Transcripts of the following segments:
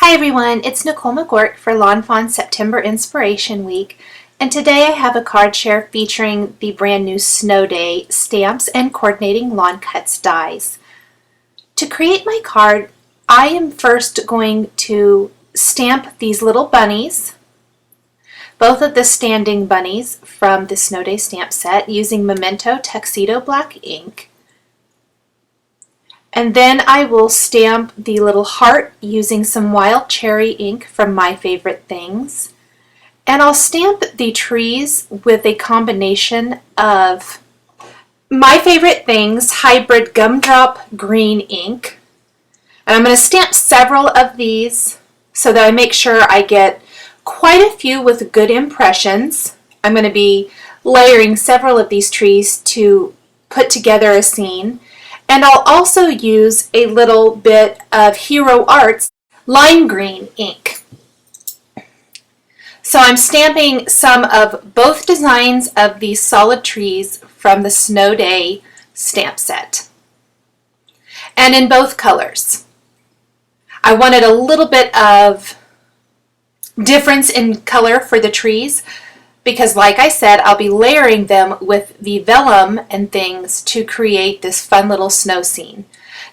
Hi everyone, it's Nicole McGork for Lawn Fawn September Inspiration Week, and today I have a card share featuring the brand new Snow Day stamps and coordinating lawn cuts dies. To create my card, I am first going to stamp these little bunnies, both of the standing bunnies from the Snow Day stamp set using Memento Tuxedo Black ink. And then I will stamp the little heart using some wild cherry ink from My Favorite Things. And I'll stamp the trees with a combination of My Favorite Things hybrid gumdrop green ink. And I'm going to stamp several of these so that I make sure I get quite a few with good impressions. I'm going to be layering several of these trees to put together a scene. And I'll also use a little bit of Hero Arts lime green ink. So I'm stamping some of both designs of these solid trees from the Snow Day stamp set. And in both colors. I wanted a little bit of difference in color for the trees, because like I said, I'll be layering them with the vellum and things to create this fun little snow scene.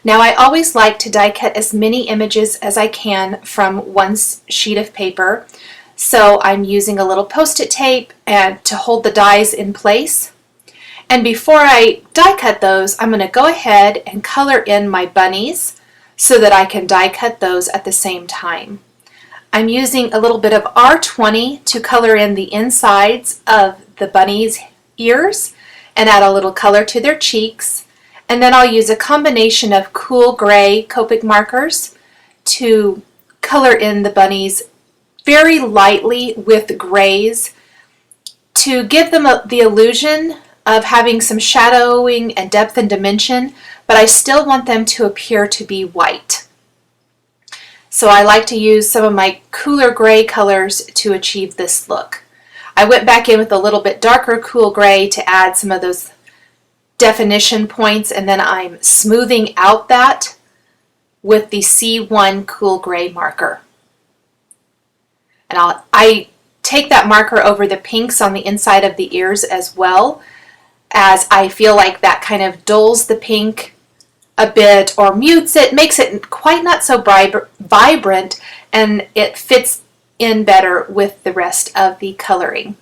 Now I always like to die cut as many images as I can from one sheet of paper, so I'm using a little post-it tape and to hold the dies in place. And before I die cut those, I'm going to go ahead and color in my bunnies so that I can die cut those at the same time. I'm using a little bit of R20 to color in the insides of the bunny's ears and add a little color to their cheeks. And then I'll use a combination of cool gray Copic markers to color in the bunnies very lightly with grays to give them the illusion of having some shadowing and depth and dimension, but I still want them to appear to be white. So I like to use some of my cooler gray colors to achieve this look. I went back in with a little bit darker cool gray to add some of those definition points, and then I'm smoothing out that with the C1 cool gray marker. And I take that marker over the pinks on the inside of the ears as well, as I feel like that kind of dulls the pink a bit or mutes it, makes it quite not so vibrant, and it fits in better with the rest of the coloring.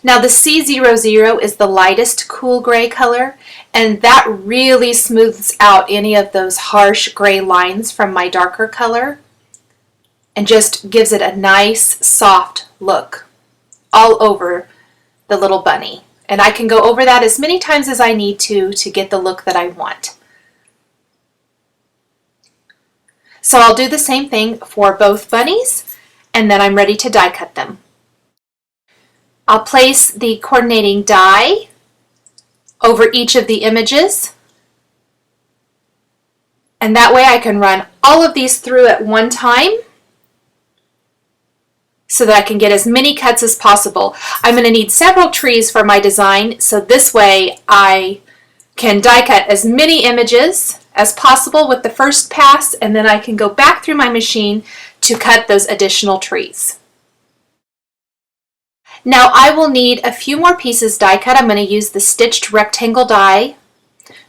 Now the C00 is the lightest cool gray color, and that really smooths out any of those harsh gray lines from my darker color and just gives it a nice soft look all over the little bunny. And I can go over that as many times as I need to get the look that I want. So I'll do the same thing for both bunnies, and then I'm ready to die cut them. I'll place the coordinating die over each of the images, and that way I can run all of these through at one time so that I can get as many cuts as possible. I'm going to need several trees for my design, so this way I can die cut as many images as possible with the first pass, and then I can go back through my machine to cut those additional trees. Now I will need a few more pieces die cut. I'm going to use the stitched rectangle die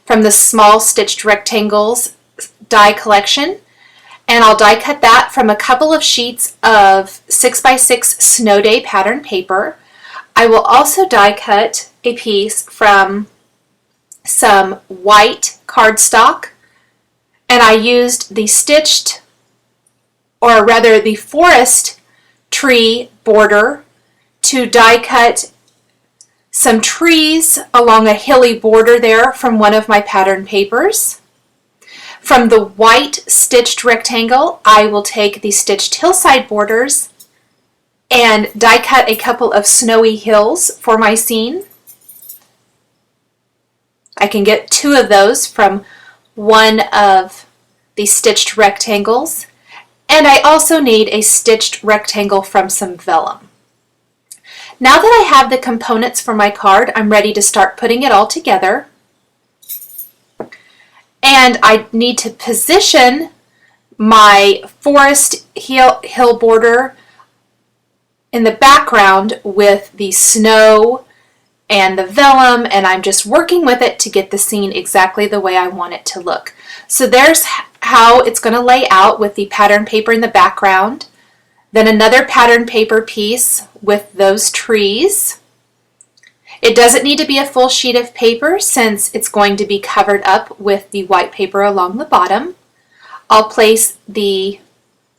from the Small Stitched Rectangles die collection. And I'll die cut that from a couple of sheets of 6x6 Snow Day pattern paper. I will also die cut a piece from some white cardstock, and I used the stitched, or rather the forest tree border to die cut some trees along a hilly border there from one of my pattern papers. From the white stitched rectangle, I will take the stitched hillside borders and die cut a couple of snowy hills for my scene. I can get two of those from one of the stitched rectangles, and I also need a stitched rectangle from some vellum. Now that I have the components for my card, I'm ready to start putting it all together. And I need to position my forest hill border in the background with the snow and the vellum, and I'm just working with it to get the scene exactly the way I want it to look. So there's how it's going to lay out with the pattern paper in the background. Then another pattern paper piece with those trees. It doesn't need to be a full sheet of paper since it's going to be covered up with the white paper along the bottom. I'll place the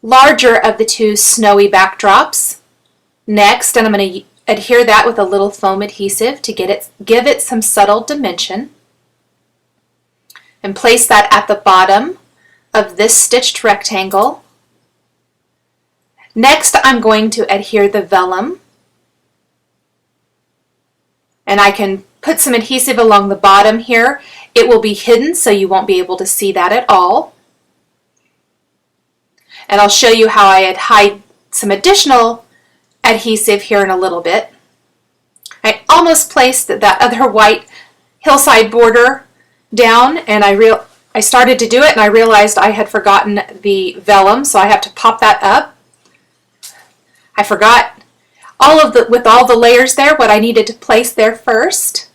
larger of the two snowy backdrops next, and I'm going to adhere that with a little foam adhesive to give it some subtle dimension. And place that at the bottom of this stitched rectangle. Next, I'm going to adhere the vellum. And I can put some adhesive along the bottom here. It will be hidden, so you won't be able to see that at all. And I'll show you how I hide some additional adhesive here in a little bit. I almost placed that other white hillside border down, and I started to do it and I realized I had forgotten the vellum, so I have to pop that up. I forgot with all the layers there what I needed to place there first.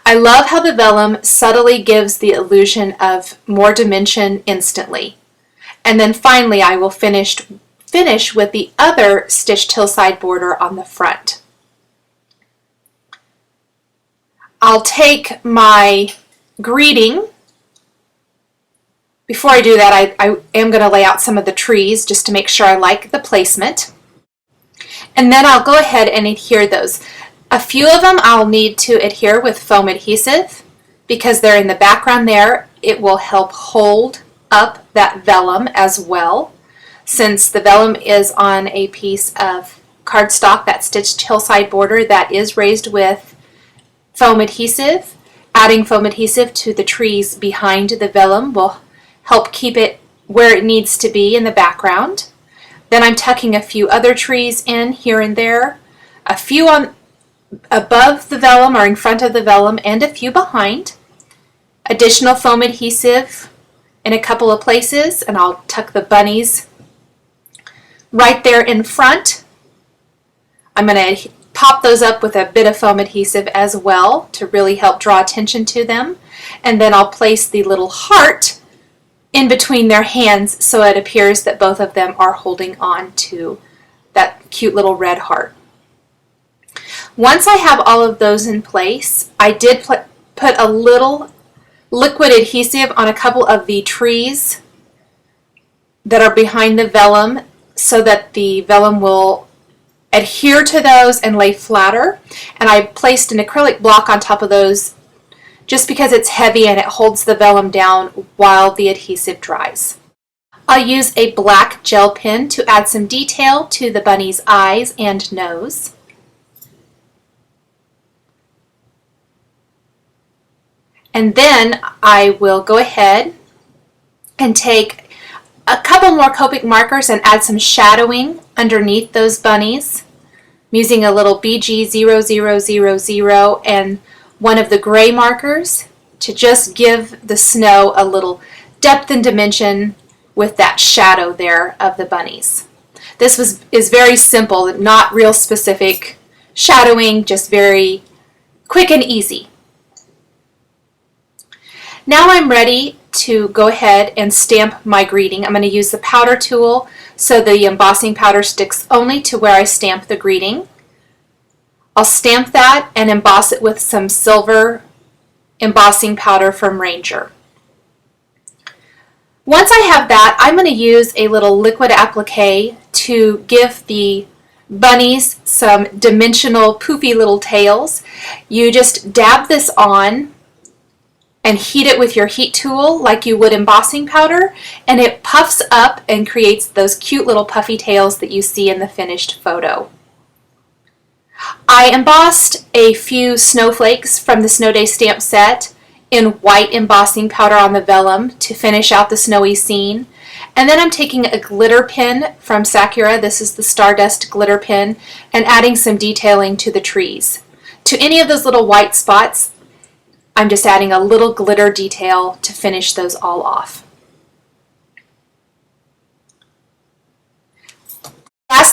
I love how the vellum subtly gives the illusion of more dimension instantly. And then finally I will finish with the other stitched hillside border on the front. I'll take my greeting. Before I do that, I am going to lay out some of the trees just to make sure I like the placement. And then I'll go ahead and adhere those. A few of them I'll need to adhere with foam adhesive because they're in the background there. It will help hold up that vellum as well. Since the vellum is on a piece of cardstock, that stitched hillside border that is raised with foam adhesive, adding foam adhesive to the trees behind the vellum will help keep it where it needs to be in the background. Then I'm tucking a few other trees in here and there, a few above the vellum or in front of the vellum, and a few behind. Additional foam adhesive in a couple of places, and I'll tuck the bunnies right there in front. I'm going to pop those up with a bit of foam adhesive as well to really help draw attention to them. And then I'll place the little heart in between their hands so it appears that both of them are holding on to that cute little red heart. Once I have all of those in place, I did put a little liquid adhesive on a couple of the trees that are behind the vellum so that the vellum will adhere to those and lay flatter. And I placed an acrylic block on top of those just because it's heavy and it holds the vellum down while the adhesive dries. I'll use a black gel pen to add some detail to the bunny's eyes and nose. And then I will go ahead and take a couple more Copic markers and add some shadowing underneath those bunnies. I'm using a little BG0000 and one of the gray markers to just give the snow a little depth and dimension with that shadow there of the bunnies. This is very simple, not real specific shadowing, just very quick and easy. Now I'm ready to go ahead and stamp my greeting. I'm going to use the powder tool so the embossing powder sticks only to where I stamp the greeting. I'll stamp that and emboss it with some silver embossing powder from Ranger. Once I have that, I'm going to use a little liquid applique to give the bunnies some dimensional poofy little tails. You just dab this on and heat it with your heat tool like you would embossing powder, and it puffs up and creates those cute little puffy tails that you see in the finished photo. I embossed a few snowflakes from the Snow Day stamp set in white embossing powder on the vellum to finish out the snowy scene. And then I'm taking a glitter pen from Sakura, this is the Stardust glitter pen, and adding some detailing to the trees. To any of those little white spots, I'm just adding a little glitter detail to finish those all off.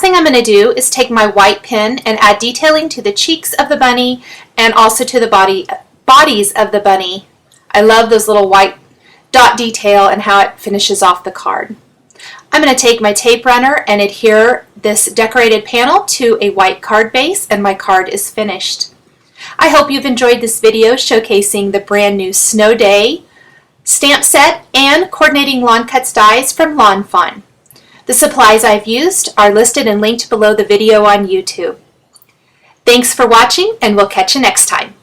thing I'm going to do is take my white pen and add detailing to the cheeks of the bunny and also to the bodies of the bunny. I love those little white dot detail and how it finishes off the card. I'm going to take my tape runner and adhere this decorated panel to a white card base, and my card is finished. I hope you've enjoyed this video showcasing the brand new Snow Day stamp set and coordinating lawn cuts dies from Fawn. The supplies I've used are listed and linked below the video on YouTube. Thanks for watching, and we'll catch you next time.